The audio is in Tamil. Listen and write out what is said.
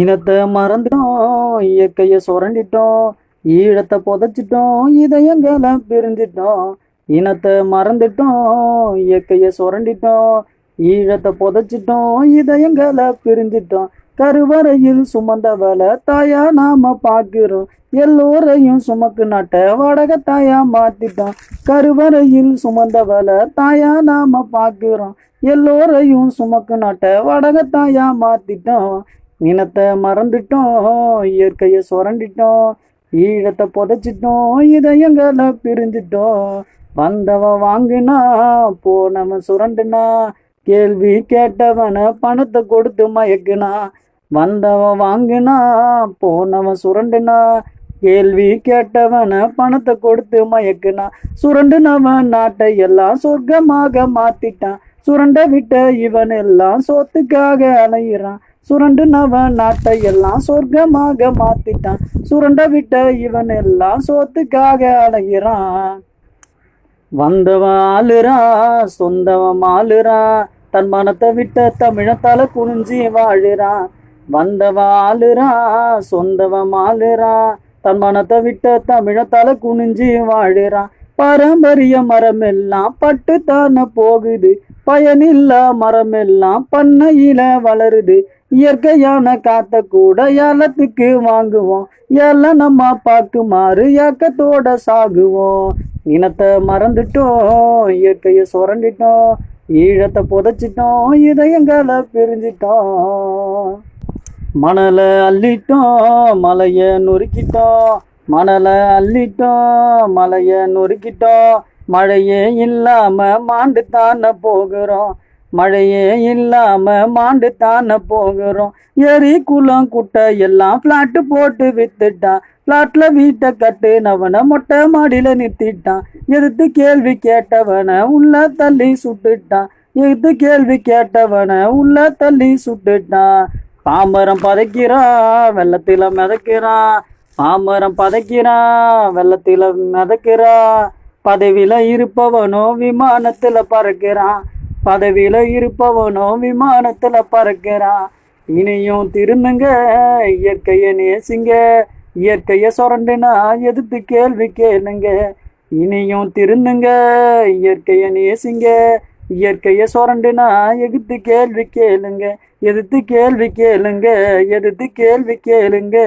இனத்தை மறந்துட்டோம், இயற்கைய சுரண்டிட்டோம், ஈழத்தை புதைச்சிட்டோம், இதயங்களை பிரிஞ்சிட்டோம். இனத்தை மறந்துட்டோம், இயற்கைய சுரண்டிட்டோம், ஈழத்தை புதைச்சிட்டோம், இதயங்களை பிரிஞ்சிட்டோம். கருவறையில் சுமந்தவளை தாயா நாம பார்க்கிறோம், எல்லோரையும் சுமக்கு நாட்ட வடக தாயா மாத்திட்டோம். கருவறையில் சுமந்தவளை தாயா நாம பார்க்கிறோம், எல்லோரையும் சுமக்கு நாட்ட வடக தாயா மாத்திட்டோம். இனத்தை மறந்துட்டோம், இயற்கைய சுரண்டிட்டோம், ஈழத்தை புதைச்சிட்டோம், இதயங்களை பிரிஞ்சிட்டோம். வந்தவன் வாங்கினா போனவன் சுரண்டுனா, கேள்வி கேட்டவன பணத்தை கொடுத்து மயக்குனா. வந்தவன் வாங்கினா போனவன் சுரண்டுனா, கேள்வி கேட்டவன பணத்தை கொடுத்து மயக்குனா. சுரண்டுனவன் நாட்டை எல்லாம் சொர்க்கமாக மாத்திட்டான், சுரண்ட விட்ட இவன் எல்லாம் சோத்துக்காக அலையிறான். சுரண்டுனவன் நாட்டை எல்லாம் சொர்க்கமாக மாத்திட்டான், சுரண்ட விட்ட இவன் எல்லாம் சோத்துக்காக அலையிறான். வந்தவன் ஆளுறான், சொந்தவன் ஆளுறான், தன் மனத்தை விட்ட தமிழத்தால குனிஞ்சி வாழுறான். வந்தவன் ஆளுறான், சொந்தவன் ஆளுறான், தன் மனத்தை விட்ட தமிழத்தால குனிஞ்சி வாழுறான். பாரம்பரிய மரமெல்லாம் பட்டு தானே போகுது, பயனில்ல மரமெல்லாம் பண்ணையில வளருது. இயற்கையான காத்த கூட ஏலத்துக்கு வாங்குவோம், ஏல நம்ம பார்க்குமாறு ஏக்கத்தோட சாகுவோம். இனத்தை மறந்துட்டோம், இயற்கைய சுரண்டிட்டோம், ஈழத்தை புதைச்சிட்டோம், இதயங்களை பிரிஞ்சிட்டோம். மணலை அள்ளிட்டோம், மலைய நொறுக்கிட்டோம், மணலை அள்ளிட்டோம், மலைய நொறுக்கிட்டோம். மழையே இல்லாம மாண்டு தானே போகிறோம், மழையே இல்லாம மாண்டு தானே போகிறோம். ஏரி குளம் குட்டை எல்லாம் பிளாட்டு போட்டு வித்துட்டான், பிளாட்ல வீட்டை கட்டுனவனை மொட்டை மாடியில நிறுத்திட்டான். எதிர்த்து கேள்வி கேட்டவனை உள்ள தள்ளி சுட்டுட்டான், எதிர்த்து கேள்வி கேட்டவனை உள்ள தள்ளி சுட்டுட்டான். பாமரம் பதைக்கிறான், வெள்ளத்தில மிதக்கிறான், பாமரம் பதைக்கிறான், வெள்ளத்தில மிதக்கிறான். பதவியில இருப்பவனோ விமானத்துல பறக்கிறான், பதவியில இருப்பவனோ விமானத்துல பறக்கிறான். இனியும் திருந்துங்க, இயற்கைய நேசிங்க, இயற்கைய சுரண்டுனா எதிர்த்து கேள்வி கேளுங்க. இனியும் திருந்துங்க, இயற்கைய நேசிங்க, இயற்கைய சுரண்டுனா எதிர்த்து கேள்வி கேளுங்க, எதிர்த்து கேள்வி கேளுங்க, எதிர்த்து கேள்வி கேளுங்க.